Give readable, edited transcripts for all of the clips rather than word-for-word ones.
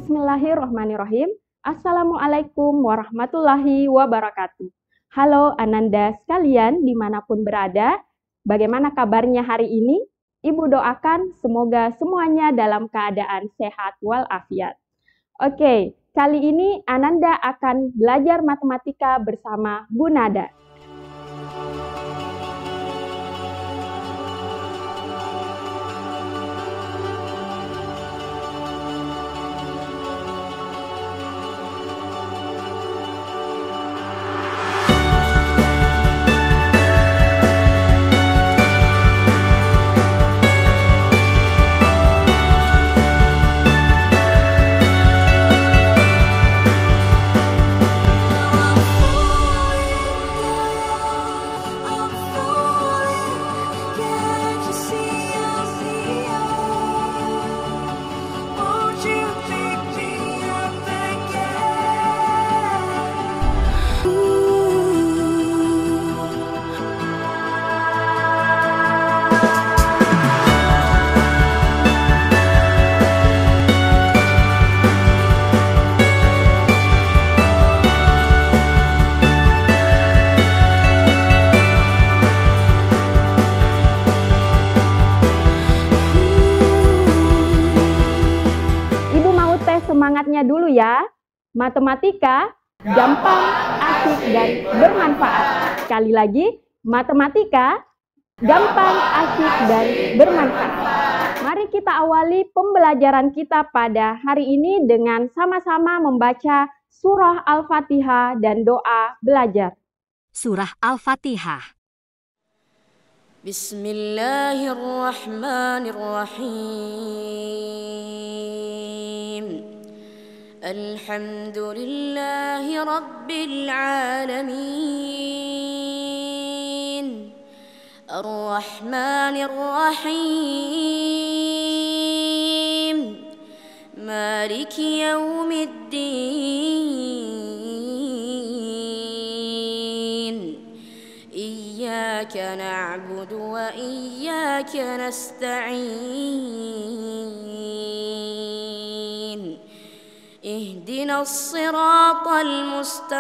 Bismillahirrahmanirrahim. Assalamualaikum warahmatullahi wabarakatuh. Halo Ananda sekalian dimanapun berada. Bagaimana kabarnya hari ini? Ibu doakan semoga semuanya dalam keadaan sehat walafiat. Oke, kali ini Ananda akan belajar matematika bersama Bu Nada. Semangatnya dulu ya. Matematika gampang, asik, dan bermanfaat. Sekali lagi, matematika gampang, asik, dan bermanfaat. Mari kita awali pembelajaran kita pada hari ini dengan sama-sama membaca surah Al-Fatihah dan doa belajar. Surah Al-Fatihah. Bismillahirrahmanirrahim. Alhamdulillahi Rabbil Alamin. Ar-Rahmanir Rahim. Maliki Yawmiddin. Iyyaka na'budu wa iyyaka nasta'in. اهدنا الصراط المستقيم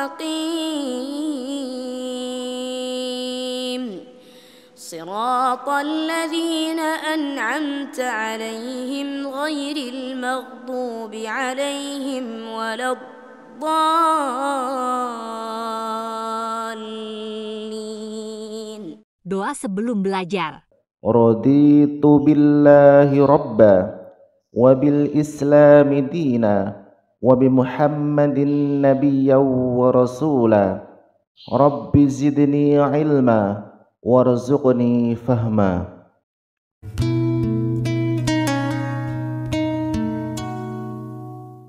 صراط الذين أنعمت عليهم غير المغضوب عليهم ولا الضالين. Doa sebelum belajar. Raditu billahi rabba wa bil islami dina wa bi Muhammadin nabiyyan wa rasula. Rabbi zidni ilma warzuqni fahma.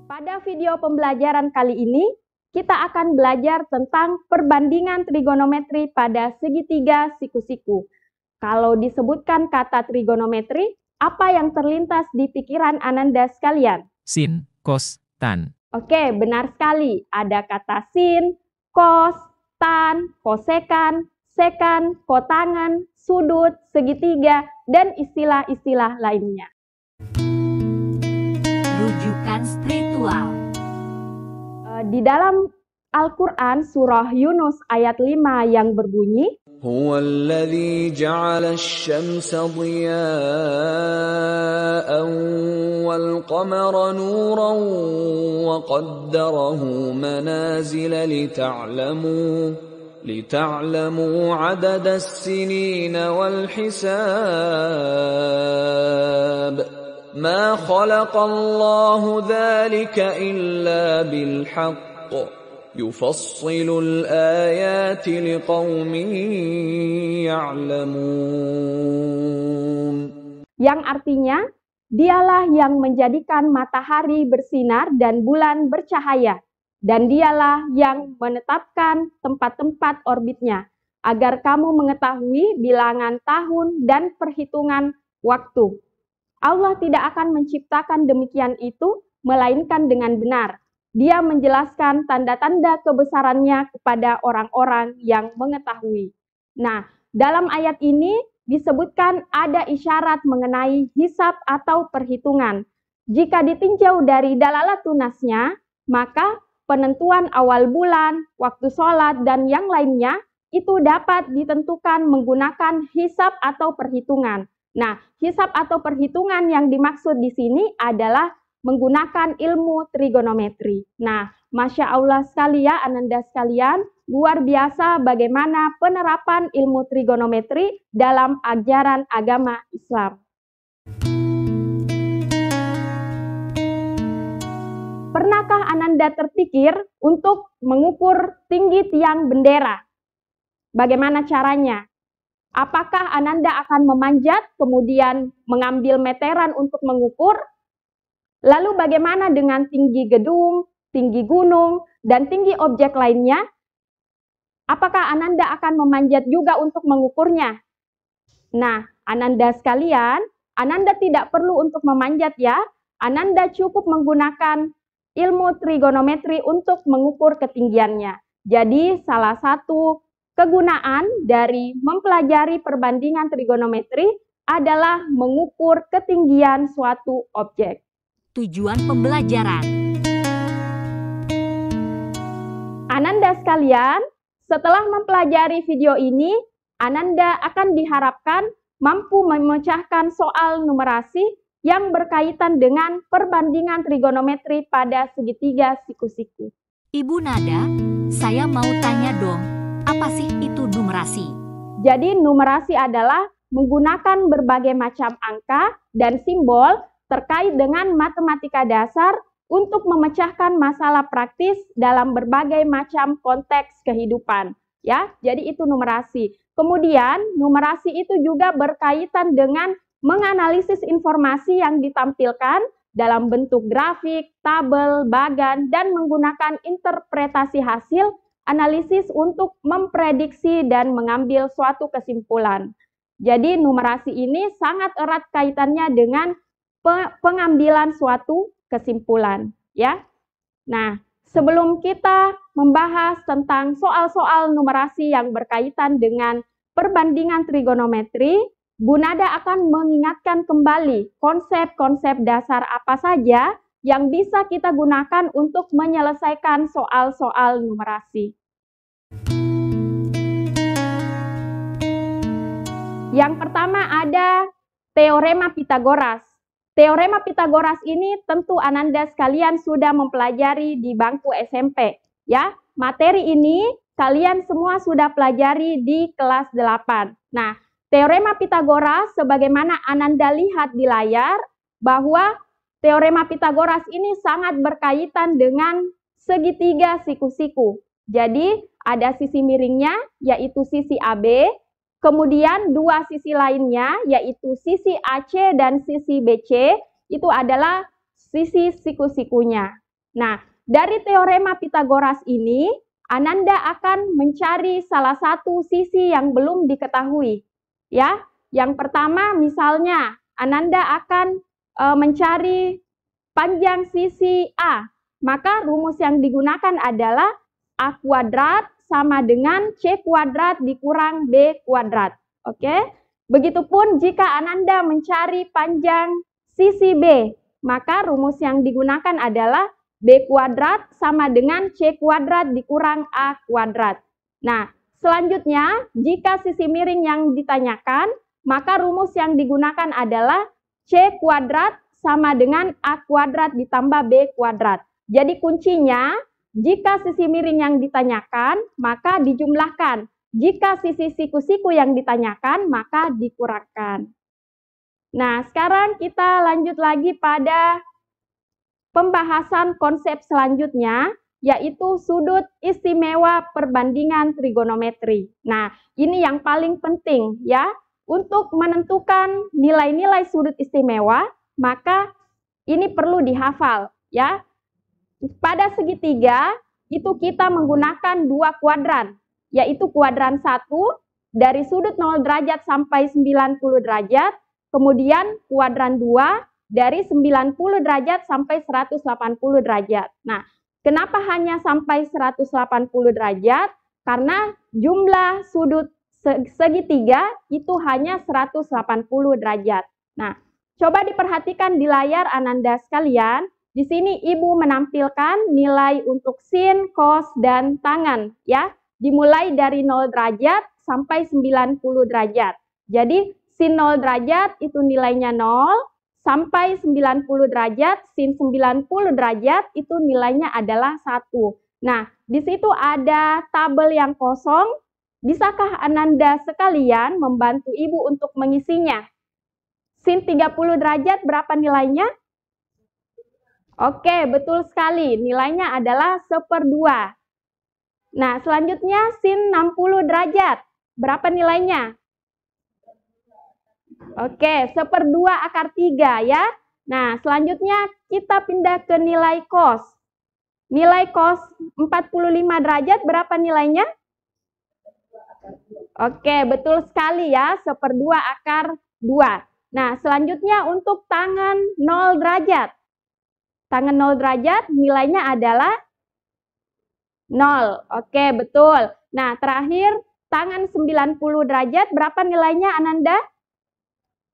Pada video pembelajaran kali ini, kita akan belajar tentang perbandingan trigonometri pada segitiga siku-siku. Kalau disebutkan kata trigonometri, apa yang terlintas di pikiran Ananda sekalian? Sin, kos, tan. Oke, benar sekali. Ada kata sin, kos, tan, kosekan, sekan, kotangan, sudut, segitiga, dan istilah-istilah lainnya. Rujukan spiritual. Di dalam Al-Quran surah Yunus ayat 5 yang berbunyi, هو الذي جعل الشمس ضياء والقمر نورا وقدره منازل لتعلموا عدد السنين والحساب ما خلق الله ذلك إلا بالحق يفصل الآيات لقوم يعلمون. Yang artinya, dialah yang menjadikan matahari bersinar dan bulan bercahaya, dan dialah yang menetapkan tempat-tempat orbitnya, agar kamu mengetahui bilangan tahun dan perhitungan waktu. Allah tidak akan menciptakan demikian itu, melainkan dengan benar. Dia menjelaskan tanda-tanda kebesarannya kepada orang-orang yang mengetahui. Nah, dalam ayat ini disebutkan ada isyarat mengenai hisab atau perhitungan. jika ditinjau dari dalalah tunasnya, maka penentuan awal bulan, waktu sholat, dan yang lainnya itu dapat ditentukan menggunakan hisab atau perhitungan. Nah, hisab atau perhitungan yang dimaksud di sini adalah menggunakan ilmu trigonometri. Nah, Masya Allah sekali ya, Ananda sekalian, luar biasa bagaimana penerapan ilmu trigonometri dalam ajaran agama Islam. Pernahkah Ananda terpikir untuk mengukur tinggi tiang bendera? Bagaimana caranya? Apakah Ananda akan memanjat, kemudian mengambil meteran untuk mengukur? Lalu bagaimana dengan tinggi gedung, tinggi gunung, dan tinggi objek lainnya? Apakah Ananda akan memanjat juga untuk mengukurnya? Nah, Ananda sekalian, Ananda tidak perlu untuk memanjat ya. Ananda cukup menggunakan ilmu trigonometri untuk mengukur ketinggiannya. Jadi, salah satu kegunaan dari mempelajari perbandingan trigonometri adalah mengukur ketinggian suatu objek. Tujuan pembelajaran. Ananda sekalian, setelah mempelajari video ini, Ananda akan diharapkan mampu memecahkan soal numerasi yang berkaitan dengan perbandingan trigonometri pada segitiga siku-siku. Ibu Nada, saya mau tanya dong, apa sih itu numerasi? Jadi numerasi adalah menggunakan berbagai macam angka dan simbol terkait dengan matematika dasar untuk memecahkan masalah praktis dalam berbagai macam konteks kehidupan. Ya, jadi itu numerasi. Kemudian numerasi itu juga berkaitan dengan menganalisis informasi yang ditampilkan dalam bentuk grafik, tabel, bagan, dan menggunakan interpretasi hasil analisis untuk memprediksi dan mengambil suatu kesimpulan. Jadi numerasi ini sangat erat kaitannya dengan pengambilan suatu kesimpulan, ya. Nah, sebelum kita membahas tentang soal-soal numerasi yang berkaitan dengan perbandingan trigonometri, Bu Nada akan mengingatkan kembali konsep-konsep dasar apa saja yang bisa kita gunakan untuk menyelesaikan soal-soal numerasi. Yang pertama ada teorema Pitagoras. Teorema Pitagoras ini tentu Ananda sekalian sudah mempelajari di bangku SMP, ya. Materi ini kalian semua sudah pelajari di kelas 8. Nah, teorema Pitagoras sebagaimana Ananda lihat di layar bahwa teorema Pitagoras ini sangat berkaitan dengan segitiga siku-siku. Jadi, ada sisi miringnya yaitu sisi AB, kemudian dua sisi lainnya yaitu sisi AC dan sisi BC, itu adalah sisi siku-sikunya. Nah, dari teorema Pitagoras ini, Ananda akan mencari salah satu sisi yang belum diketahui. Ya, yang pertama misalnya Ananda akan mencari panjang sisi A, maka rumus yang digunakan adalah A kuadrat sama dengan C kuadrat dikurang B kuadrat. Oke? Begitupun jika Ananda mencari panjang sisi B, maka rumus yang digunakan adalah B kuadrat sama dengan C kuadrat dikurang A kuadrat. Nah, selanjutnya, jika sisi miring yang ditanyakan, maka rumus yang digunakan adalah C kuadrat sama dengan A kuadrat ditambah B kuadrat. Jadi kuncinya, jika sisi miring yang ditanyakan, maka dijumlahkan. Jika sisi siku-siku yang ditanyakan, maka dikurangkan. Nah, sekarang kita lanjut lagi pada pembahasan konsep selanjutnya, yaitu sudut istimewa perbandingan trigonometri. Nah, ini yang paling penting ya. Untuk menentukan nilai-nilai sudut istimewa, maka ini perlu dihafal ya. Pada segitiga, itu kita menggunakan dua kuadran, yaitu kuadran 1 dari sudut 0 derajat sampai 90 derajat, kemudian kuadran 2 dari 90 derajat sampai 180 derajat. Nah, kenapa hanya sampai 180 derajat? Karena jumlah sudut segitiga itu hanya 180 derajat. Nah, Coba diperhatikan di layar Ananda sekalian. Di sini Ibu menampilkan nilai untuk sin, cos, dan tangen ya. Dimulai dari 0 derajat sampai 90 derajat. Jadi sin 0 derajat itu nilainya 0, sampai 90 derajat, sin 90 derajat itu nilainya adalah 1. Nah, di situ ada tabel yang kosong. Bisakah Ananda sekalian membantu Ibu untuk mengisinya? Sin 30 derajat berapa nilainya? Oke, betul sekali. Nilainya adalah 1/2. Nah, selanjutnya sin 60 derajat. Berapa nilainya? Oke, 1/2 akar 3 ya. Nah, selanjutnya kita pindah ke nilai cos. Nilai cos 45 derajat berapa nilainya? Oke, betul sekali ya. 1/2 akar 2. Nah, selanjutnya untuk tangen 0 derajat. Tangen 0 derajat nilainya adalah 0. Oke, betul. Nah, terakhir tangen 90 derajat berapa nilainya Ananda?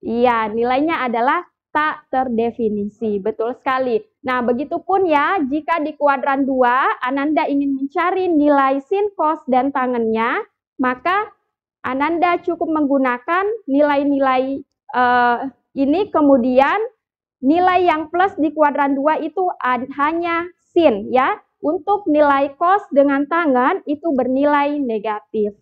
Iya, nilainya adalah tak terdefinisi. Betul sekali. Nah, begitupun ya, jika di kuadran 2 Ananda ingin mencari nilai sin, cos, dan tangennya, maka Ananda cukup menggunakan nilai-nilai ini, kemudian nilai yang plus di kuadran 2 itu hanya sin ya. Untuk nilai cos dengan tangen itu bernilai negatif.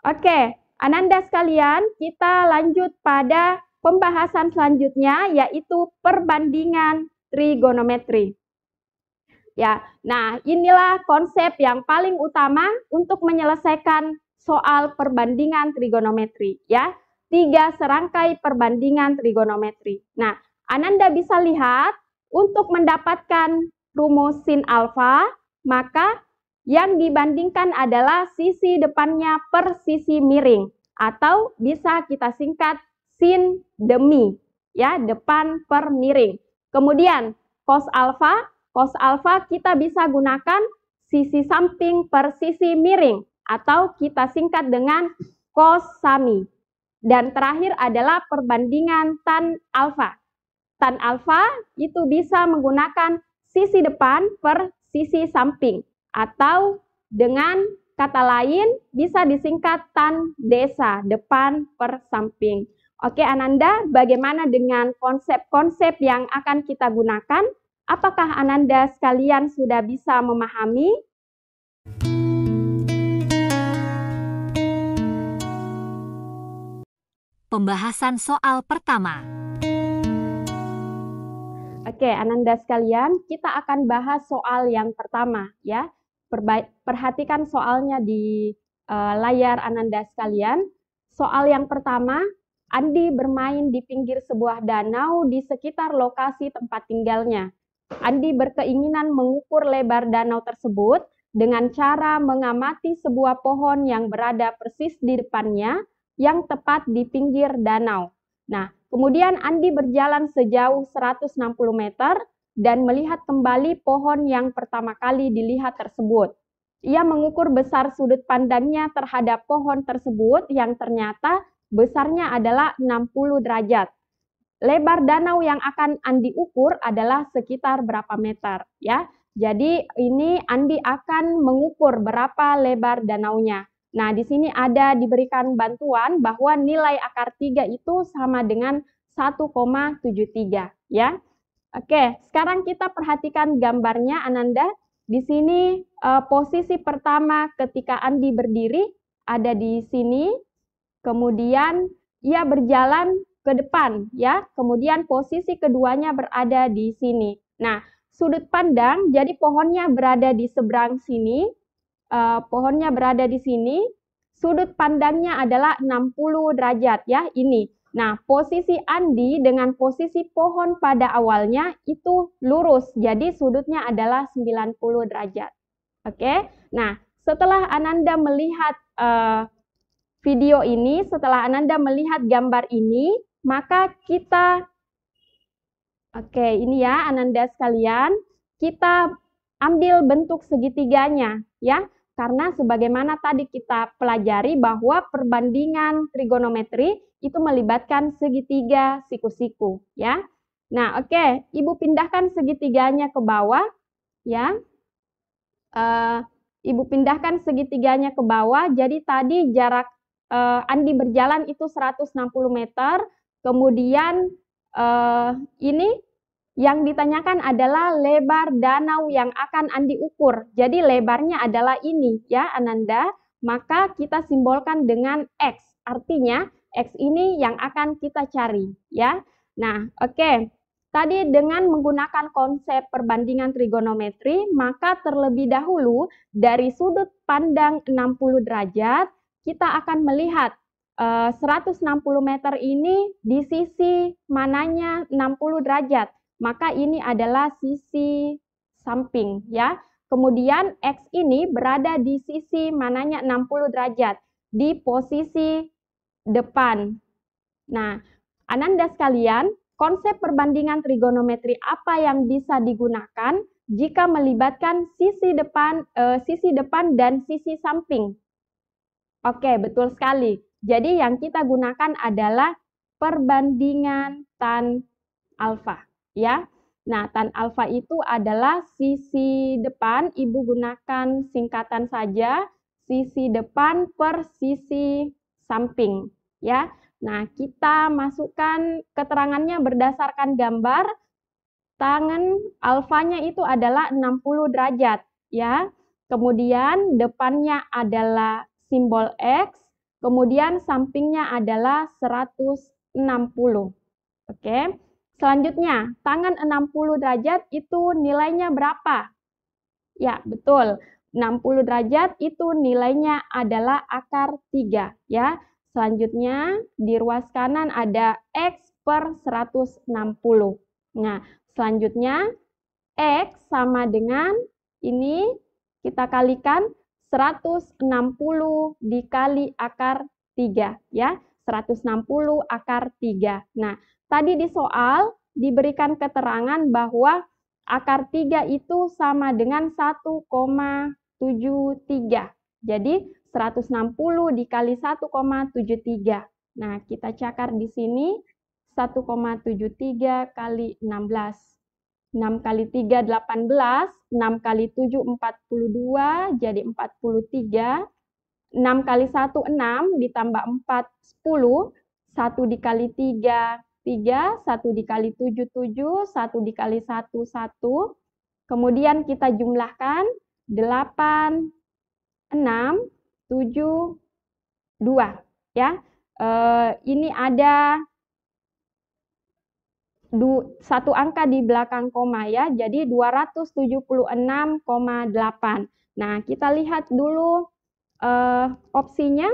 Oke, Ananda sekalian, kita lanjut pada pembahasan selanjutnya yaitu perbandingan trigonometri. Ya, nah inilah konsep yang paling utama untuk menyelesaikan soal perbandingan trigonometri ya. 3 serangkai perbandingan trigonometri. Nah, Ananda bisa lihat untuk mendapatkan rumus sin alfa, maka yang dibandingkan adalah sisi depannya per sisi miring atau bisa kita singkat sin demi ya, depan per miring. Kemudian cos alfa kita bisa gunakan sisi samping per sisi miring atau kita singkat dengan cos sami. Dan terakhir adalah perbandingan tan alfa. Tan alfa itu bisa menggunakan sisi depan per sisi samping atau dengan kata lain bisa disingkat tan desa, depan per samping. Oke Ananda, bagaimana dengan konsep-konsep yang akan kita gunakan? Apakah Ananda sekalian sudah bisa memahami? Pembahasan soal pertama. Oke, Ananda sekalian, kita akan bahas soal yang pertama ya. Perhatikan soalnya di layar Ananda sekalian. Soal yang pertama, Andi bermain di pinggir sebuah danau di sekitar lokasi tempat tinggalnya. Andi berkeinginan mengukur lebar danau tersebut dengan cara mengamati sebuah pohon yang berada persis di depannya yang tepat di pinggir danau. Nah, kemudian Andi berjalan sejauh 160 meter dan melihat kembali pohon yang pertama kali dilihat tersebut. Ia mengukur besar sudut pandangnya terhadap pohon tersebut yang ternyata besarnya adalah 60 derajat. Lebar danau yang akan Andi ukur adalah sekitar berapa meter ya. Jadi ini Andi akan mengukur berapa lebar danaunya. Nah, di sini ada diberikan bantuan bahwa nilai akar 3 itu sama dengan 1,73 ya. Oke, sekarang kita perhatikan gambarnya Ananda. Di sini posisi pertama ketika Andi berdiri ada di sini. Kemudian ia berjalan ke depan ya. Kemudian posisi keduanya berada di sini. Nah, sudut pandang jadi pohonnya berada di seberang sini. Pohonnya berada di sini, sudut pandangnya adalah 60 derajat ya, ini. Nah, posisi Andi dengan posisi pohon pada awalnya itu lurus, jadi sudutnya adalah 90 derajat. Oke, nah setelah Ananda melihat video ini, setelah Ananda melihat gambar ini, maka kita, oke ini ya Ananda sekalian, kita ambil bentuk segitiganya ya. Karena sebagaimana tadi kita pelajari bahwa perbandingan trigonometri itu melibatkan segitiga siku-siku, ya. Nah, oke, Ibu pindahkan segitiganya ke bawah, ya. Ibu pindahkan segitiganya ke bawah, jadi tadi jarak Andi berjalan itu 160 meter, kemudian ini yang ditanyakan adalah lebar danau yang akan Andi ukur. Jadi lebarnya adalah ini ya Ananda, maka kita simbolkan dengan X, artinya X ini yang akan kita cari ya. Nah, oke. Tadi dengan menggunakan konsep perbandingan trigonometri, maka terlebih dahulu dari sudut pandang 60 derajat, kita akan melihat 160 meter ini di sisi mananya 60 derajat. Maka ini adalah sisi samping ya. Kemudian X ini berada di sisi mananya 60 derajat, di posisi depan. Nah, Ananda sekalian, konsep perbandingan trigonometri apa yang bisa digunakan jika melibatkan sisi depan dan sisi samping? Oke, betul sekali. Jadi yang kita gunakan adalah perbandingan tan alfa, ya. Nah, tan alfa itu adalah sisi depan, Ibu gunakan singkatan saja, sisi depan per sisi samping, ya. Nah, kita masukkan keterangannya berdasarkan gambar. Tangan alfanya itu adalah 60 derajat, ya. Kemudian depannya adalah simbol X, kemudian sampingnya adalah 160. Oke. Selanjutnya, tangan 60 derajat itu nilainya berapa? Ya, betul. 60 derajat itu nilainya adalah akar 3, ya. Selanjutnya, di ruas kanan ada X per 160. Nah, selanjutnya, X sama dengan ini kita kalikan 160 dikali akar 3, ya. 160 akar 3. Nah, tadi di soal diberikan keterangan bahwa akar 3 itu sama dengan 1,73. Jadi, 160 dikali 1,73. Nah, kita cakar di sini 1,73 kali 16. 6 kali 3, 18. 6 kali 7, 42. Jadi 43. 6 kali 1, 6. Ditambah 4, 10. 1 dikali 3, 3. 1 dikali 7, 7. 1 dikali 1, 1. Kemudian kita jumlahkan 8, 6, 7, 2. Ya. Ini ada satu angka di belakang koma ya, jadi 276,8. Nah, kita lihat dulu opsinya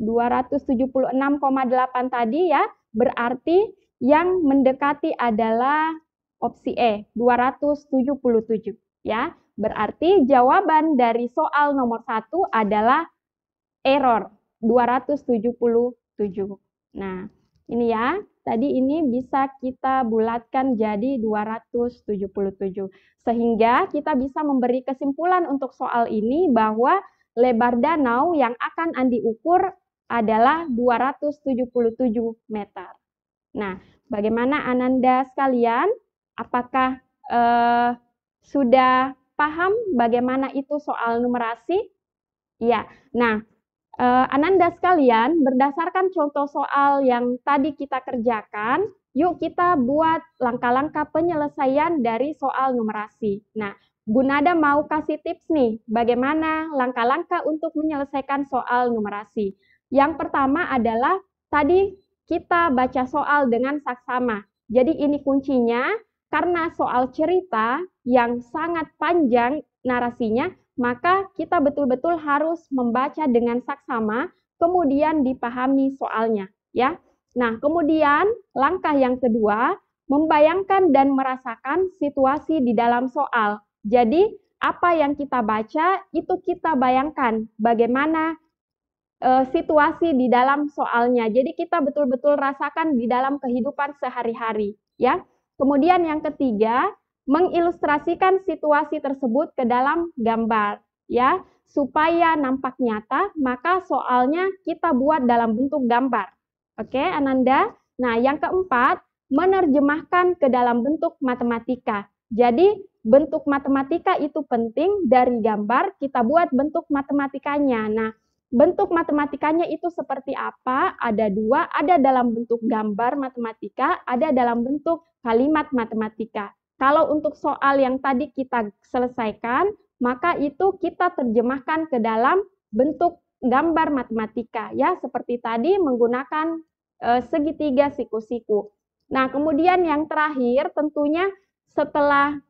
276,8 tadi ya, berarti yang mendekati adalah opsi E, 277 ya. Berarti jawaban dari soal nomor 1 adalah error 277. Nah, ini ya. Tadi ini bisa kita bulatkan jadi 277. Sehingga kita bisa memberi kesimpulan untuk soal ini bahwa lebar danau yang akan Andi ukur adalah 277 meter. Nah, bagaimana Ananda sekalian? Apakah sudah paham bagaimana itu soal numerasi? Ya, nah Ananda sekalian, berdasarkan contoh soal yang tadi kita kerjakan, yuk kita buat langkah-langkah penyelesaian dari soal numerasi. Nah, Bu Nada mau kasih tips nih, bagaimana langkah-langkah untuk menyelesaikan soal numerasi. Yang pertama adalah tadi kita baca soal dengan saksama. Jadi ini kuncinya, karena soal cerita yang sangat panjang narasinya, maka kita betul-betul harus membaca dengan saksama, kemudian dipahami soalnya, ya. Nah, kemudian langkah yang kedua, membayangkan dan merasakan situasi di dalam soal. Jadi, apa yang kita baca, itu kita bayangkan bagaimana situasi di dalam soalnya. Jadi, kita betul-betul rasakan di dalam kehidupan sehari-hari, ya. Kemudian yang ketiga, mengilustrasikan situasi tersebut ke dalam gambar, ya, supaya nampak nyata, maka soalnya kita buat dalam bentuk gambar. Oke, Ananda. Nah, yang keempat, menerjemahkan ke dalam bentuk matematika. Jadi, bentuk matematika itu penting, dari gambar kita buat bentuk matematikanya. Nah, bentuk matematikanya itu seperti apa? Ada dua, ada dalam bentuk gambar matematika, ada dalam bentuk kalimat matematika. Kalau untuk soal yang tadi kita selesaikan, maka itu kita terjemahkan ke dalam bentuk gambar matematika, ya, seperti tadi menggunakan segitiga siku-siku. Nah, kemudian yang terakhir tentunya setelah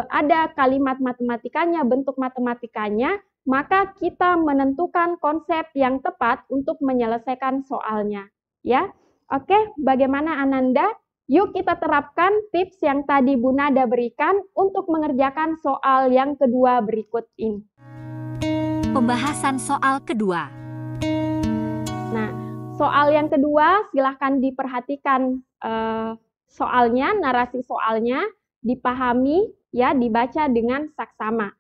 ada kalimat matematikanya, bentuk matematikanya, maka kita menentukan konsep yang tepat untuk menyelesaikan soalnya. Ya, oke, bagaimana Ananda? Yuk kita terapkan tips yang tadi Bu Nada berikan untuk mengerjakan soal yang kedua berikut ini. Pembahasan soal kedua. Nah, soal yang kedua, silahkan diperhatikan soalnya, narasi soalnya, dipahami, ya, dibaca dengan saksama.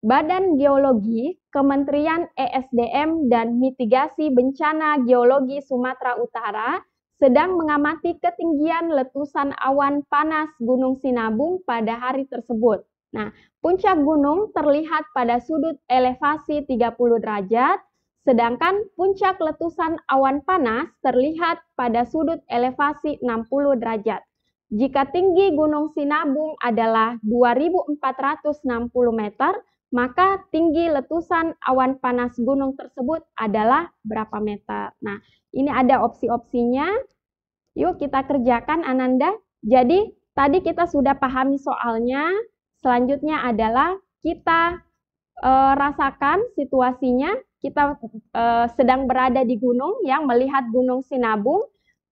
Badan Geologi, Kementerian ESDM dan Mitigasi Bencana Geologi Sumatera Utara sedang mengamati ketinggian letusan awan panas Gunung Sinabung pada hari tersebut. Nah, puncak gunung terlihat pada sudut elevasi 30 derajat, sedangkan puncak letusan awan panas terlihat pada sudut elevasi 60 derajat. Jika tinggi Gunung Sinabung adalah 2.460 meter, maka tinggi letusan awan panas gunung tersebut adalah berapa meter? Nah, ini ada opsi-opsinya. Yuk kita kerjakan, Ananda. Jadi, tadi kita sudah pahami soalnya. Selanjutnya adalah kita rasakan situasinya. Kita sedang berada di gunung, yang melihat Gunung Sinabung.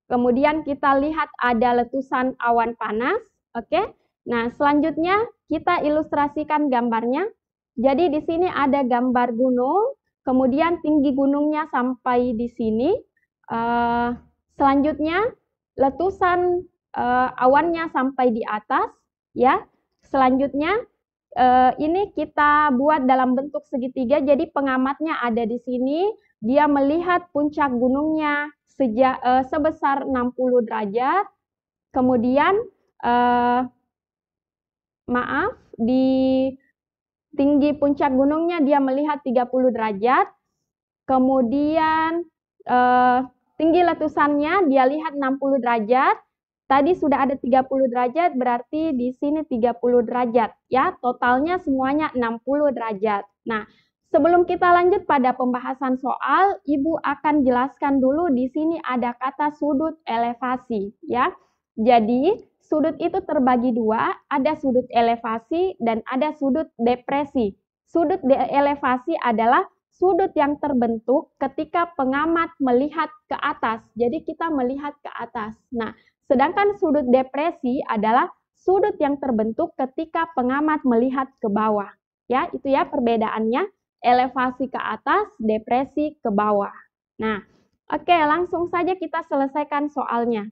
Kemudian kita lihat ada letusan awan panas. Oke. Nah, selanjutnya kita ilustrasikan gambarnya. Jadi di sini ada gambar gunung, kemudian tinggi gunungnya sampai di sini. Selanjutnya letusan awannya sampai di atas, ya. Selanjutnya ini kita buat dalam bentuk segitiga, jadi pengamatnya ada di sini, dia melihat puncak gunungnya sebesar 60 derajat, kemudian di tinggi puncak gunungnya dia melihat 30 derajat, kemudian tinggi letusannya dia lihat 60 derajat, tadi sudah ada 30 derajat, berarti di sini 30 derajat, ya, totalnya semuanya 60 derajat. Nah, sebelum kita lanjut pada pembahasan soal, Ibu akan jelaskan dulu di sini ada kata sudut elevasi, ya. Jadi, sudut itu terbagi dua, ada sudut elevasi dan ada sudut depresi. Sudut elevasi adalah sudut yang terbentuk ketika pengamat melihat ke atas. Jadi, kita melihat ke atas. Nah, sedangkan sudut depresi adalah sudut yang terbentuk ketika pengamat melihat ke bawah. Ya, itu ya perbedaannya. Elevasi ke atas, depresi ke bawah. Nah, oke, langsung saja kita selesaikan soalnya.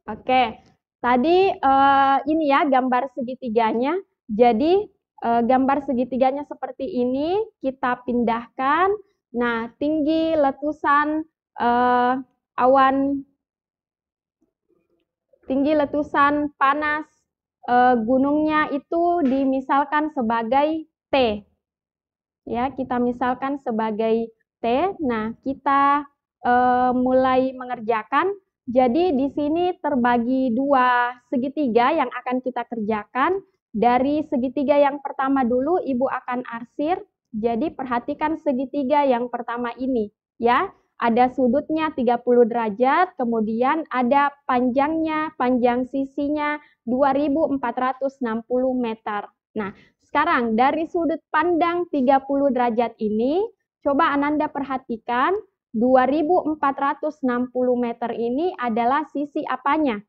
Oke, tadi ini ya gambar segitiganya. Jadi, gambar segitiganya seperti ini, kita pindahkan. Nah, tinggi letusan tinggi letusan panas gunungnya itu dimisalkan sebagai T. Ya, kita misalkan sebagai T. Nah, kita mulai mengerjakan. Jadi di sini terbagi dua segitiga yang akan kita kerjakan. Dari segitiga yang pertama dulu Ibu akan arsir. Jadi perhatikan segitiga yang pertama ini, ya. Ada sudutnya 30 derajat, kemudian ada panjangnya, panjang sisinya 2.460 meter. Nah, sekarang dari sudut pandang 30 derajat ini, coba Ananda perhatikan 2.460 meter ini adalah sisi apanya?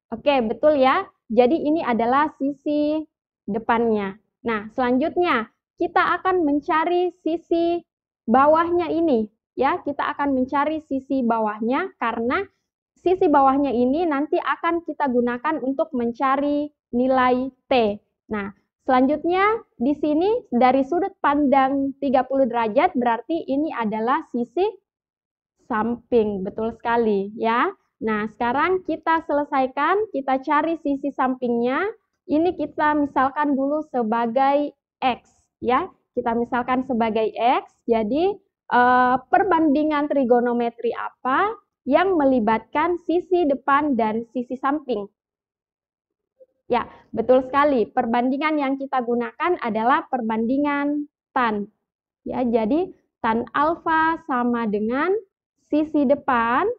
Oke, betul ya. Jadi ini adalah sisi depannya. Nah, selanjutnya kita akan mencari sisi bawahnya ini. Ya, kita akan mencari sisi bawahnya karena sisi bawahnya ini nanti akan kita gunakan untuk mencari nilai T. Nah, selanjutnya di sini dari sudut pandang 30 derajat berarti ini adalah sisi samping. Betul sekali ya. Nah, sekarang kita selesaikan, kita cari sisi sampingnya. Ini kita misalkan dulu sebagai X ya. Kita misalkan sebagai X. Jadi perbandingan trigonometri apa yang melibatkan sisi depan dan sisi samping? Ya, betul sekali. Perbandingan yang kita gunakan adalah perbandingan tan. Ya, jadi tan alfa sama dengan sisi depan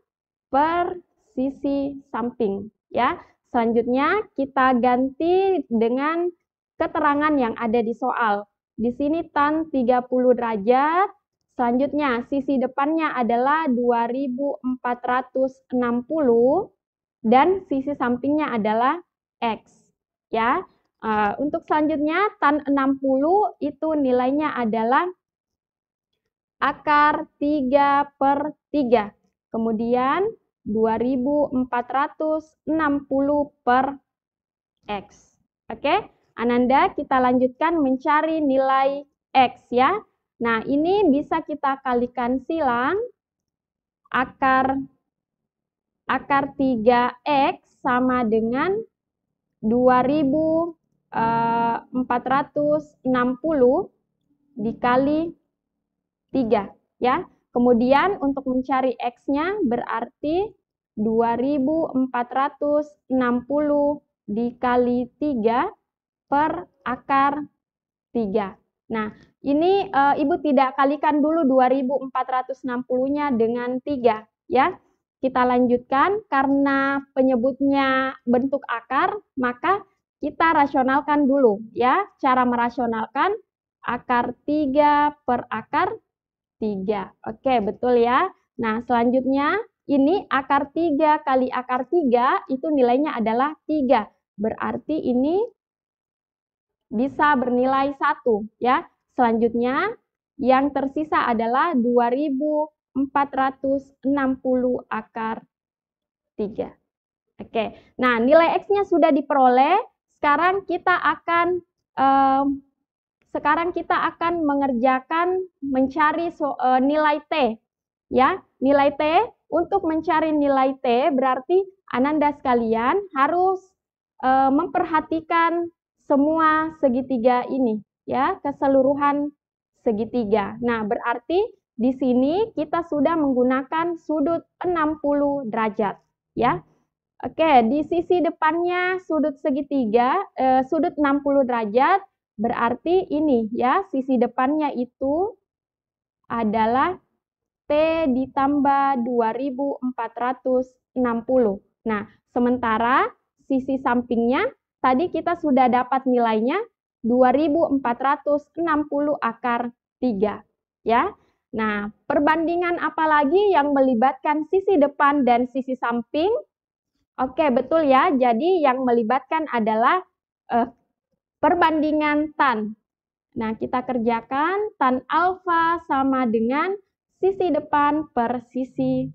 per sisi samping. Ya, selanjutnya kita ganti dengan keterangan yang ada di soal. Di sini tan 30 derajat. Selanjutnya sisi depannya adalah 2460 dan sisi sampingnya adalah X. Ya, untuk selanjutnya tan 60 itu nilainya adalah akar 3/3. Kemudian 2460 per X. Oke, Ananda, kita lanjutkan mencari nilai X ya. Nah, ini bisa kita kalikan silang. Akar 3X sama dengan 2460 dikali 3 ya. Kemudian untuk mencari X-nya berarti 2460 dikali 3 per akar 3. Nah, ini Ibu tidak kalikan dulu 2460-nya dengan 3 ya. Kita lanjutkan, karena penyebutnya bentuk akar, maka kita rasionalkan dulu ya. Cara merasionalkan akar 3 per akar 3. Oke, betul ya. Nah, selanjutnya ini akar 3 kali akar 3 itu nilainya adalah 3. Berarti ini bisa bernilai 1 ya. Selanjutnya yang tersisa adalah 2460 akar 3. Oke, nah nilai X-nya sudah diperoleh. Sekarang kita akan mengerjakan mencari nilai T. Ya, nilai T. Untuk mencari nilai T berarti Ananda sekalian harus memperhatikan semua segitiga ini ya, keseluruhan segitiga. Nah, berarti di sini kita sudah menggunakan sudut 60 derajat ya. Oke, di sisi depannya sudut segitiga, sudut 60 derajat, berarti ini ya, sisi depannya itu adalah T ditambah 2460. Nah, sementara sisi sampingnya tadi kita sudah dapat nilainya 2460 akar 3 ya. Nah, perbandingan apa lagi yang melibatkan sisi depan dan sisi samping? Oke, betul ya. Jadi yang melibatkan adalah perbandingan tan. Nah, kita kerjakan tan alfa sama dengan sisi depan per sisi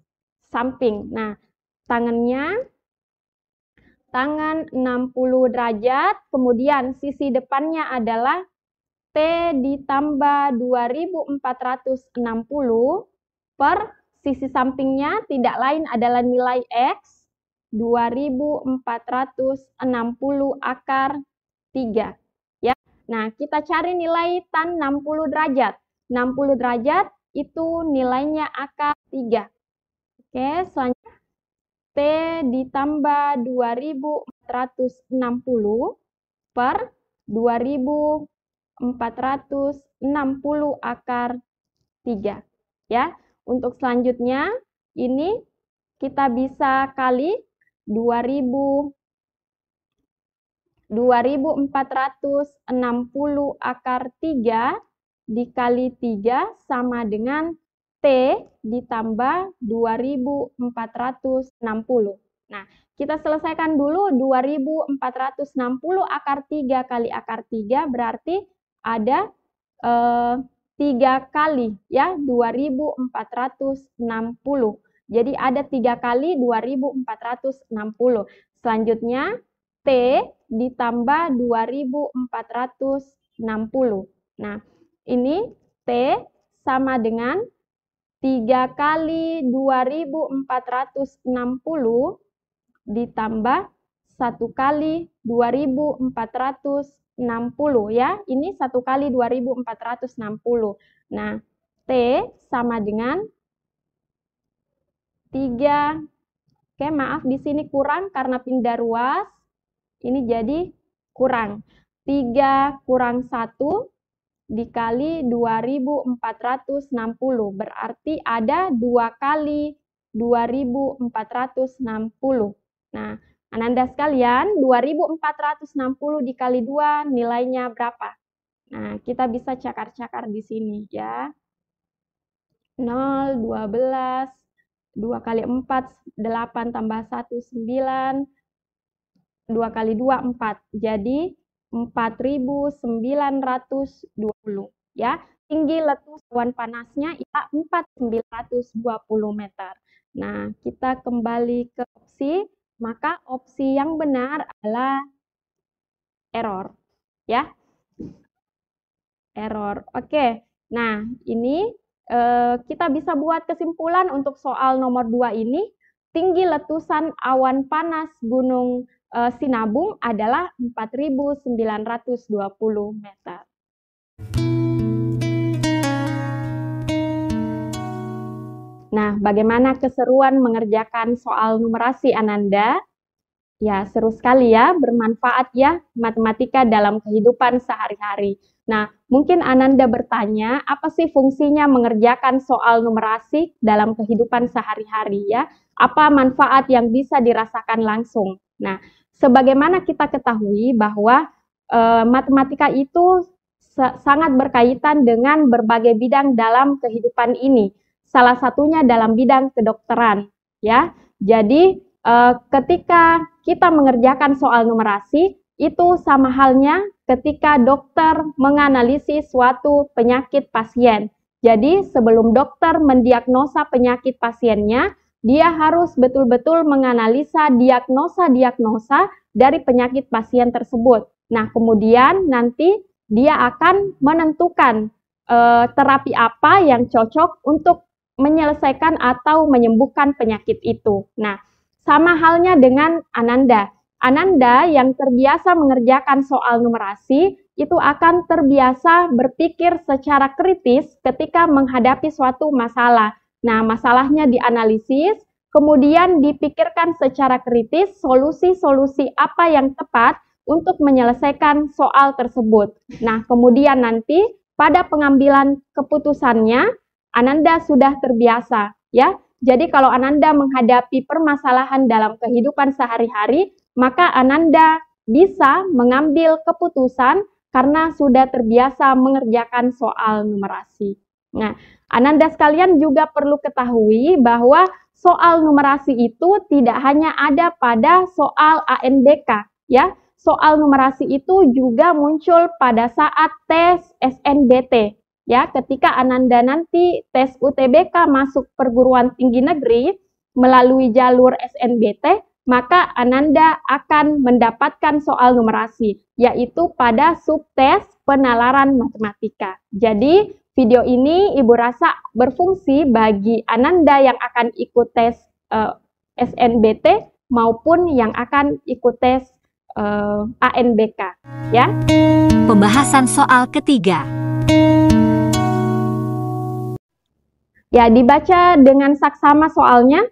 samping. Nah, tangan 60 derajat, kemudian sisi depannya adalah T ditambah 2460 per sisi sampingnya tidak lain adalah nilai X, 2460 akar 3. Ya. Nah, kita cari nilai tan 60 derajat. 60 derajat itu nilainya akar 3. Oke, selanjutnya T ditambah 2460 per 2460 akar 3. Ya, untuk selanjutnya ini kita bisa kali 2460 akar 3 dikali 3 sama dengan T ditambah 2460. Nah, kita selesaikan dulu 2460 akar 3 kali akar 3 berarti ada 3 kali ya 2460. Jadi ada 3 kali 2460. Selanjutnya T ditambah 2460. Nah, ini T sama dengan 3 kali 2460 ditambah 1 kali 2460 ya. Ini 1 kali 2460. Nah, T sama dengan 3. Oke, maaf di sini kurang karena pindah ruas. Ini jadi kurang. 3 kurang 1 dikali 2460. Berarti ada 2 kali 2460. Nah, Ananda sekalian, 2460 dikali 2 nilainya berapa? Nah, kita bisa cakar-cakar di sini ya. 0, 12, 2 kali 4, 8 tambah 1, 9, 2 kali 2, 4. Jadi, 4.920 ya. Tinggi letus awan panasnya ialah 4.920 meter. Nah, kita kembali ke opsi, maka opsi yang benar adalah error ya. Error. Oke. Nah, ini kita bisa buat kesimpulan untuk soal nomor 2 ini. Tinggi letusan awan panas Gunung Sinabung adalah 4.920 meter. Nah, bagaimana keseruan mengerjakan soal numerasi Ananda? Ya, seru sekali ya, bermanfaat ya matematika dalam kehidupan sehari-hari. Nah, mungkin Ananda bertanya, apa sih fungsinya mengerjakan soal numerasi dalam kehidupan sehari-hari ya? Apa manfaat yang bisa dirasakan langsung? Nah, sebagaimana kita ketahui bahwa matematika itu sangat berkaitan dengan berbagai bidang dalam kehidupan ini. Salah satunya dalam bidang kedokteran ya. Jadi ketika kita mengerjakan soal numerasi, itu sama halnya ketika dokter menganalisis suatu penyakit pasien. Jadi sebelum dokter mendiagnosa penyakit pasiennya, dia harus betul-betul menganalisa diagnosa-diagnosa dari penyakit pasien tersebut. Nah, kemudian nanti dia akan menentukan terapi apa yang cocok untuk menyelesaikan atau menyembuhkan penyakit itu. Nah, sama halnya dengan Ananda. Ananda yang terbiasa mengerjakan soal numerasi itu akan terbiasa berpikir secara kritis ketika menghadapi suatu masalah. Nah, masalahnya dianalisis, kemudian dipikirkan secara kritis solusi-solusi apa yang tepat untuk menyelesaikan soal tersebut. Nah, kemudian nanti pada pengambilan keputusannya, Ananda sudah terbiasa, ya. Jadi kalau Ananda menghadapi permasalahan dalam kehidupan sehari-hari, maka Ananda bisa mengambil keputusan karena sudah terbiasa mengerjakan soal numerasi. Nah, Ananda sekalian juga perlu ketahui bahwa soal numerasi itu tidak hanya ada pada soal ANBK, ya. Soal numerasi itu juga muncul pada saat tes SNBT. Ya, ketika Ananda nanti tes UTBK masuk perguruan tinggi negeri melalui jalur SNBT, maka Ananda akan mendapatkan soal numerasi, yaitu pada subtes penalaran matematika. Jadi, video ini Ibu rasa berfungsi bagi Ananda yang akan ikut tes SNBT maupun yang akan ikut tes ANBK. Ya. Pembahasan soal ketiga. Ya, dibaca dengan saksama soalnya.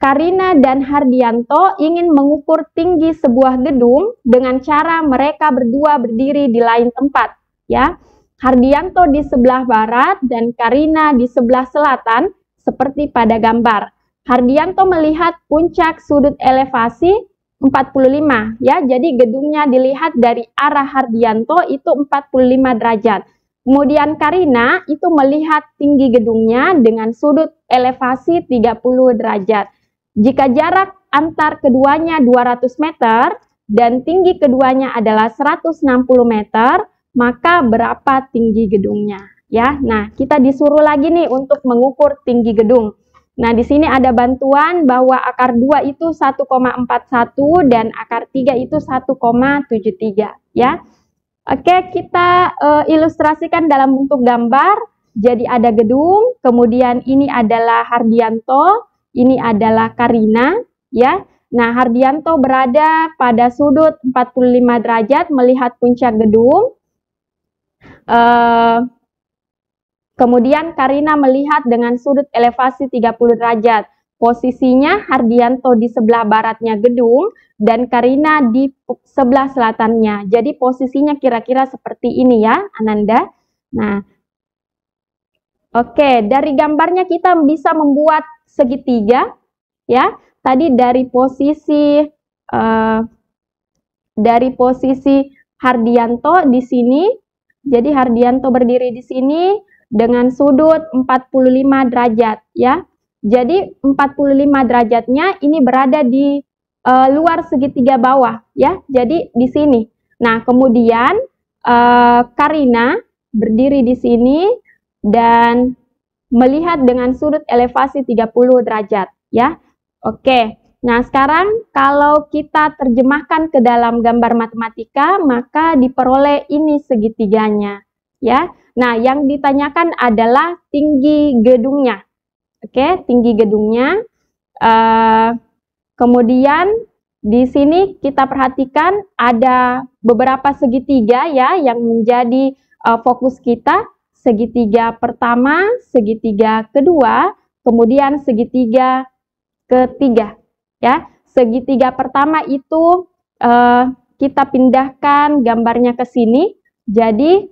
Karina dan Hardianto ingin mengukur tinggi sebuah gedung dengan cara mereka berdua berdiri di lain tempat. Ya, Hardianto di sebelah barat dan Karina di sebelah selatan, seperti pada gambar. Hardianto melihat puncak sudut elevasi 45. Ya, jadi gedungnya dilihat dari arah Hardianto itu 45 derajat. Kemudian Karina itu melihat tinggi gedungnya dengan sudut elevasi 30 derajat. Jika jarak antar keduanya 200 meter dan tinggi keduanya adalah 160 meter, maka berapa tinggi gedungnya? Ya, nah kita disuruh lagi nih untuk mengukur tinggi gedung. Nah, di sini ada bantuan bahwa akar 2 itu 1,41 dan akar 3 itu 1,73 ya. Oke, kita ilustrasikan dalam bentuk gambar. Jadi ada gedung, kemudian ini adalah Hardianto, ini adalah Karina, ya. Nah, Hardianto berada pada sudut 45 derajat melihat puncak gedung. Kemudian Karina melihat dengan sudut elevasi 30 derajat. Posisinya Hardianto di sebelah baratnya gedung dan Karina di sebelah selatannya. Jadi posisinya kira-kira seperti ini ya, Ananda. Nah, oke, dari gambarnya kita bisa membuat segitiga ya. Tadi dari posisi Hardianto di sini. Jadi Hardianto berdiri di sini dengan sudut 45 derajat ya. Jadi 45 derajatnya ini berada di luar segitiga bawah ya. Jadi di sini. Nah, kemudian Karina berdiri di sini dan melihat dengan sudut elevasi 30 derajat ya. Oke. Nah, sekarang kalau kita terjemahkan ke dalam gambar matematika, maka diperoleh ini segitiganya ya. Nah, yang ditanyakan adalah tinggi gedungnya. Oke, tinggi gedungnya. Kemudian di sini kita perhatikan ada beberapa segitiga ya yang menjadi fokus kita. Segitiga pertama, segitiga kedua, kemudian segitiga ketiga. Ya, segitiga pertama itu kita pindahkan gambarnya ke sini. Jadi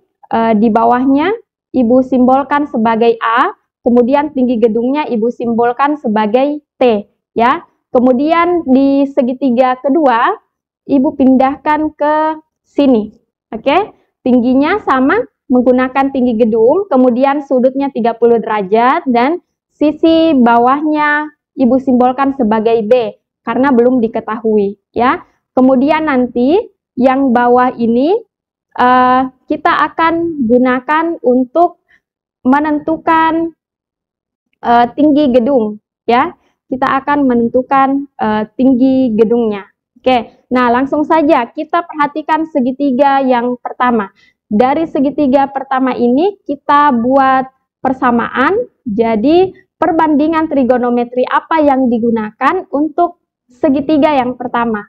di bawahnya Ibu simbolkan sebagai A. Kemudian tinggi gedungnya Ibu simbolkan sebagai T, ya. Kemudian di segitiga kedua, Ibu pindahkan ke sini. Oke, tingginya sama menggunakan tinggi gedung, kemudian sudutnya 30 derajat dan sisi bawahnya Ibu simbolkan sebagai B karena belum diketahui, ya. Kemudian nanti yang bawah ini kita akan gunakan untuk menentukan tinggi gedung, ya. Kita akan menentukan tinggi gedungnya. Oke, nah langsung saja kita perhatikan segitiga yang pertama. Dari segitiga pertama ini kita buat persamaan. Jadi perbandingan trigonometri apa yang digunakan untuk segitiga yang pertama.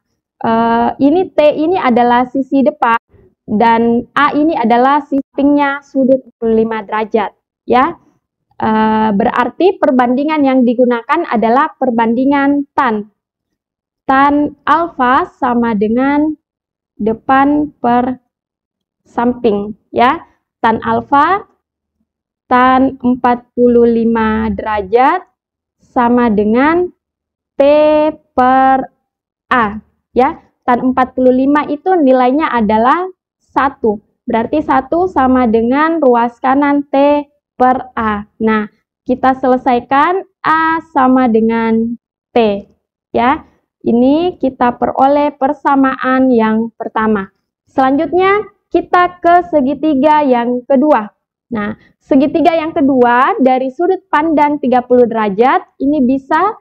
Ini T ini adalah sisi depan dan A ini adalah sampingnya sudut 45 derajat, ya. Berarti perbandingan yang digunakan adalah perbandingan tan. Tan alfa sama dengan depan per samping, ya. Tan alfa, tan 45 derajat sama dengan T per A, ya. Tan 45 itu nilainya adalah 1. Berarti 1 sama dengan ruas kanan T per A. Nah, kita selesaikan A sama dengan T, ya. Ini kita peroleh persamaan yang pertama. Selanjutnya kita ke segitiga yang kedua. Nah, segitiga yang kedua dari sudut pandang 30 derajat ini bisa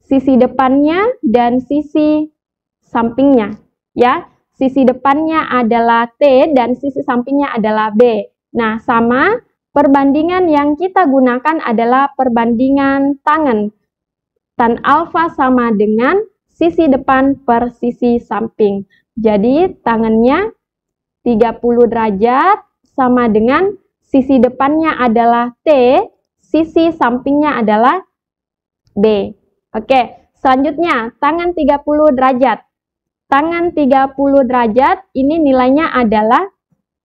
sisi depannya dan sisi sampingnya, ya. Sisi depannya adalah T dan sisi sampingnya adalah B. Nah, sama. Perbandingan yang kita gunakan adalah perbandingan tangen. Tan alfa sama dengan sisi depan per sisi samping. Jadi tangannya 30 derajat sama dengan sisi depannya adalah T, sisi sampingnya adalah B. Oke, selanjutnya tangan 30 derajat. Tangan 30 derajat ini nilainya adalah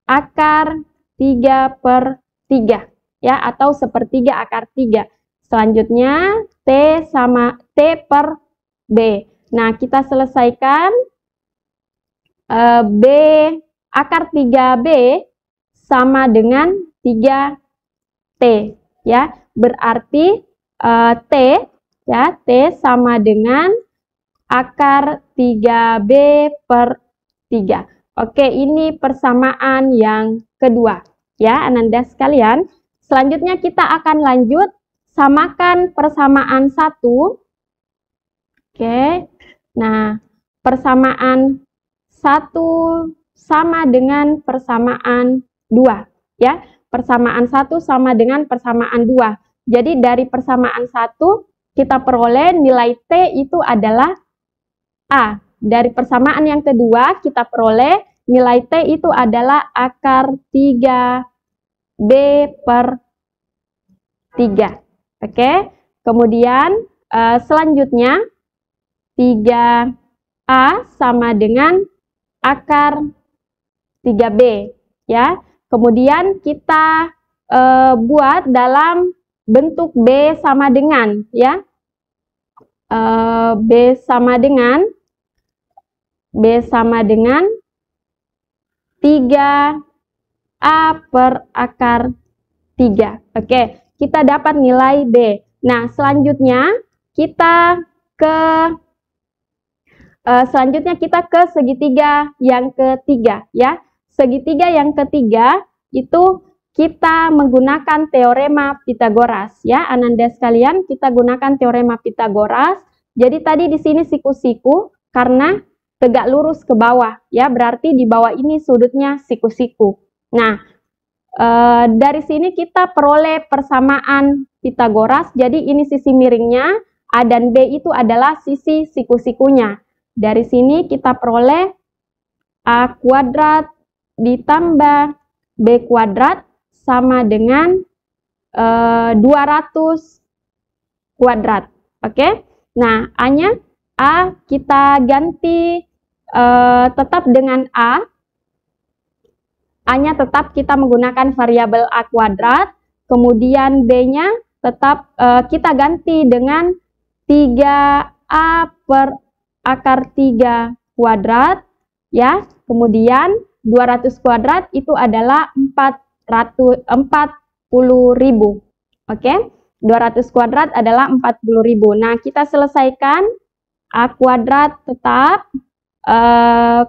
akar 3 per 3, ya, atau sepertiga akar 3. Selanjutnya T sama T per B. Nah, kita selesaikan B akar 3B sama dengan 3T, ya. Berarti T, ya, T sama dengan akar 3B per 3. Oke, ini persamaan yang kedua. Ya, Ananda sekalian. Selanjutnya kita akan lanjut samakan persamaan 1. Oke. Nah, persamaan 1 sama dengan persamaan 2, ya. persamaan 1 sama dengan persamaan 2. Jadi dari persamaan 1 kita peroleh nilai T itu adalah A. Dari persamaan yang kedua kita peroleh nilai T itu adalah akar 3B per 3. Oke. Kemudian selanjutnya 3A sama dengan akar 3B. Ya. Kemudian kita buat dalam bentuk B sama dengan, ya. B sama dengan 3A per akar 3. Oke, kita dapat nilai B. Nah, selanjutnya kita ke segitiga yang ketiga, ya. Segitiga yang ketiga itu kita menggunakan teorema Pitagoras, ya. Ananda sekalian, kita gunakan teorema Pitagoras. Jadi tadi di sini siku-siku karena tegak lurus ke bawah, ya. Berarti di bawah ini sudutnya siku-siku. Nah, dari sini kita peroleh persamaan Pitagoras. Jadi ini sisi miringnya, A dan B itu adalah sisi siku-sikunya. Dari sini kita peroleh A kuadrat ditambah B kuadrat sama dengan 200 kuadrat. Oke. Nah, A-nya A kita ganti tetap dengan A. A-nya tetap kita menggunakan variabel A kuadrat. Kemudian B-nya tetap kita ganti dengan 3A per akar 3 kuadrat. Ya. Kemudian 200 kuadrat itu adalah 40.000. Oke. 200 kuadrat adalah 40.000. Nah, kita selesaikan A kuadrat tetap,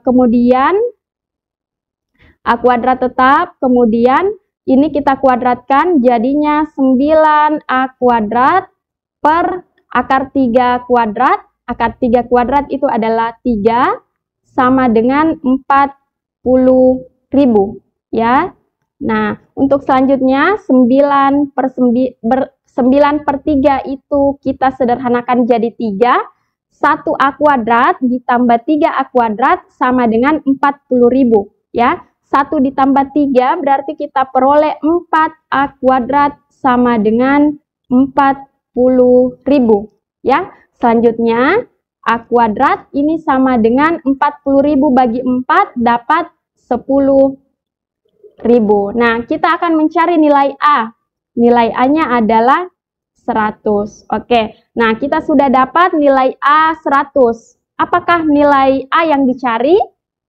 kemudian A kuadrat tetap, kemudian ini kita kuadratkan jadinya 9A kuadrat per akar 3 kuadrat. Akar 3 kuadrat itu adalah 3 sama dengan 40.000, ya. Nah, untuk selanjutnya 9 per 3 itu kita sederhanakan jadi 3. 1A kuadrat ditambah 3A kuadrat sama dengan 40.000, ya. 1 ditambah 3 berarti kita peroleh 4A kuadrat sama dengan 40.000, ya. Selanjutnya A kuadrat ini sama dengan 40.000 bagi 4 dapat 10.000. Nah, kita akan mencari nilai A. Nilai A-nya adalah 100. Oke. Nah, kita sudah dapat nilai A 100. Apakah nilai A yang dicari?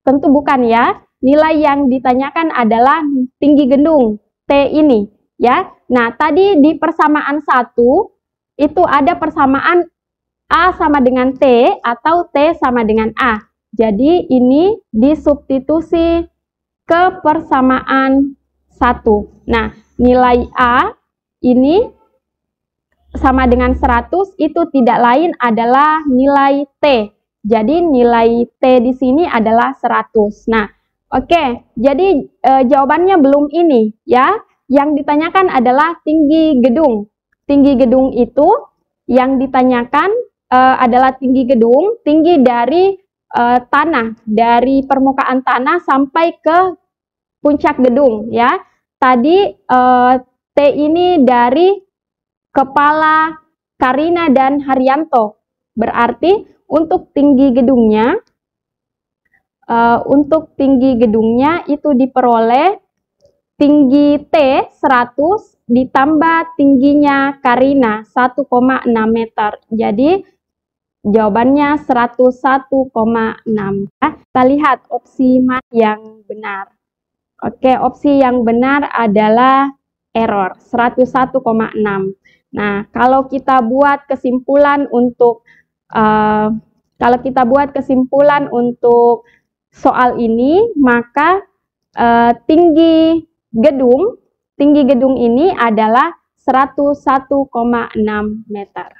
Tentu bukan, ya. Nilai yang ditanyakan adalah tinggi gedung T ini, ya. Nah, tadi di persamaan 1 itu ada persamaan A sama dengan T atau T sama dengan A. Jadi ini disubstitusi ke persamaan 1. Nah, nilai A ini sama dengan 100 itu tidak lain adalah nilai T. Jadi nilai T di sini adalah 100. Nah, oke. Jadi jawabannya belum ini, ya. Yang ditanyakan adalah tinggi gedung. Tinggi gedung itu yang ditanyakan adalah tinggi gedung, tinggi dari tanah, dari permukaan tanah sampai ke puncak gedung, ya. Tadi T ini dari kepala Karina dan Haryanto. Berarti untuk tinggi gedungnya itu diperoleh tinggi T 100 ditambah tingginya Karina 1,6 meter. Jadi jawabannya 101,6. Kita lihat opsi mana yang benar. Oke, opsi yang benar adalah error 101,6. Nah, kalau kita buat kesimpulan untuk soal ini, maka tinggi gedung ini adalah 101,6 meter.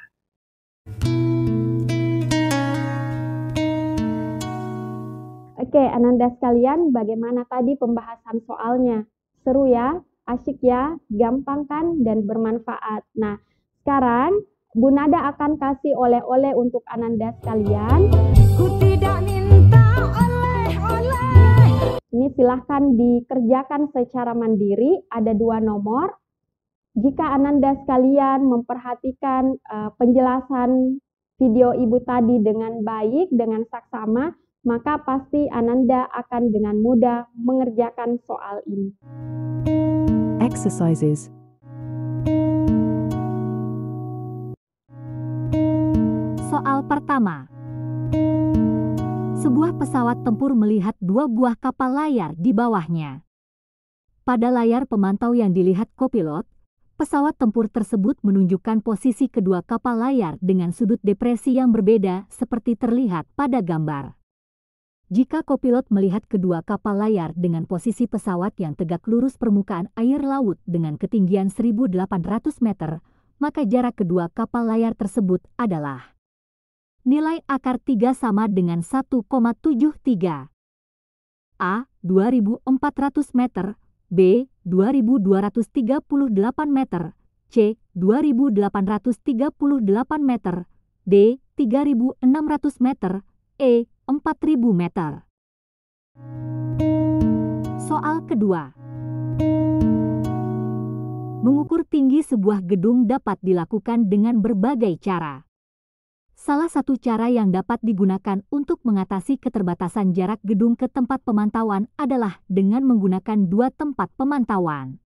Oke, Ananda sekalian, bagaimana tadi pembahasan soalnya? Seru ya? Asyik ya, gampang kan dan bermanfaat. Nah, sekarang Bu Nada akan kasih oleh-oleh untuk Ananda sekalian. Ku tidak minta oleh-oleh. Ini silahkan dikerjakan secara mandiri, ada 2 nomor. Jika Ananda sekalian memperhatikan penjelasan video Ibu tadi dengan baik, dengan saksama, maka pasti Ananda akan dengan mudah mengerjakan soal ini. Exercises. Soal pertama. Sebuah pesawat tempur melihat 2 buah kapal layar di bawahnya. Pada layar pemantau yang dilihat kopilot, pesawat tempur tersebut menunjukkan posisi kedua kapal layar dengan sudut depresi yang berbeda seperti terlihat pada gambar. Jika kopilot melihat kedua kapal layar dengan posisi pesawat yang tegak lurus permukaan air laut dengan ketinggian 1.800 meter, maka jarak kedua kapal layar tersebut adalah nilai akar 3 sama dengan 1,73. A. 2.400 meter, B. 2.238 meter, C. 2.838 meter, D. 3.600 meter, E. 4.000 meter. Soal kedua. Mengukur tinggi sebuah gedung dapat dilakukan dengan berbagai cara. Salah satu cara yang dapat digunakan untuk mengatasi keterbatasan jarak gedung ke tempat pemantauan adalah dengan menggunakan 2 tempat pemantauan.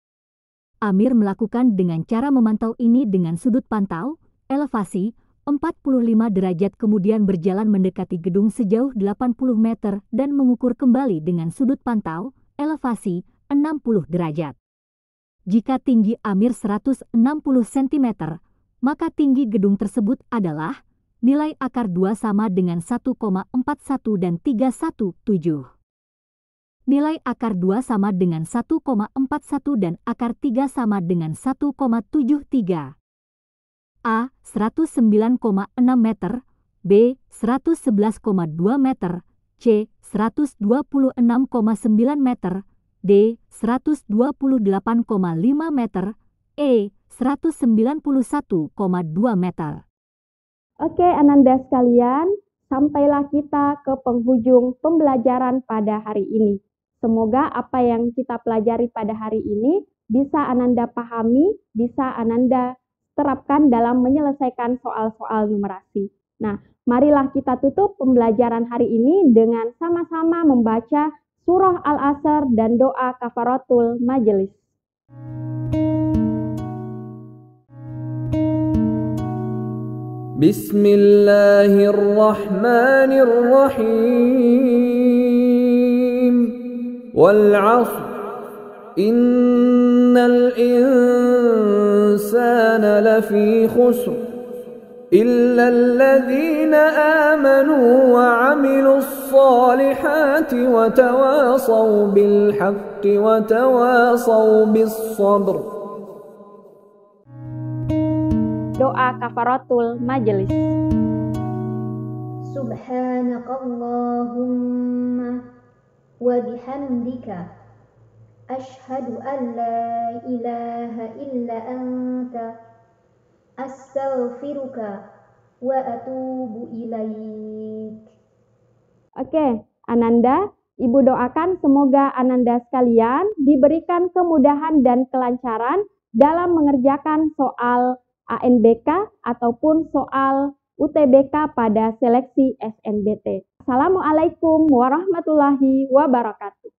Amir melakukan dengan cara memantau ini dengan sudut pantau, elevasi, 45 derajat kemudian berjalan mendekati gedung sejauh 80 meter dan mengukur kembali dengan sudut pantau, elevasi, 60 derajat. Jika tinggi Amir 160 cm, maka tinggi gedung tersebut adalah nilai akar 2 sama dengan 1,41 dan 317. Nilai akar 2 sama dengan 1,41 dan akar 3 sama dengan 1,73. A. 109,6 meter, B. 111,2 meter, C. 126,9 meter, D. 128,5 meter, E. 191,2 meter. Oke Ananda sekalian, sampailah kita ke penghujung pembelajaran pada hari ini. Semoga apa yang kita pelajari pada hari ini bisa Ananda pahami, bisa Ananda terapkan dalam menyelesaikan soal-soal numerasi. Nah, marilah kita tutup pembelajaran hari ini dengan sama-sama membaca surah Al-Asr dan doa kafaratul majelis. Bismillahirrahmanirrahim. Wal 'ashr. Innal insana lafi khusr. Illa alladhina amanu wa 'amilus salihati wa tawasaw bil haqqi wa tawasaw bis sabr. Doa kafaratul majelis. Subhanakallahumma wa bihamdika ashhadu an la ilaha illa anta astaghfiruka wa atubu ilaik. Oke, Ananda, Ibu doakan semoga Ananda sekalian diberikan kemudahan dan kelancaran dalam mengerjakan soal ANBK ataupun soal UTBK pada seleksi SNBT. Assalamualaikum warahmatullahi wabarakatuh.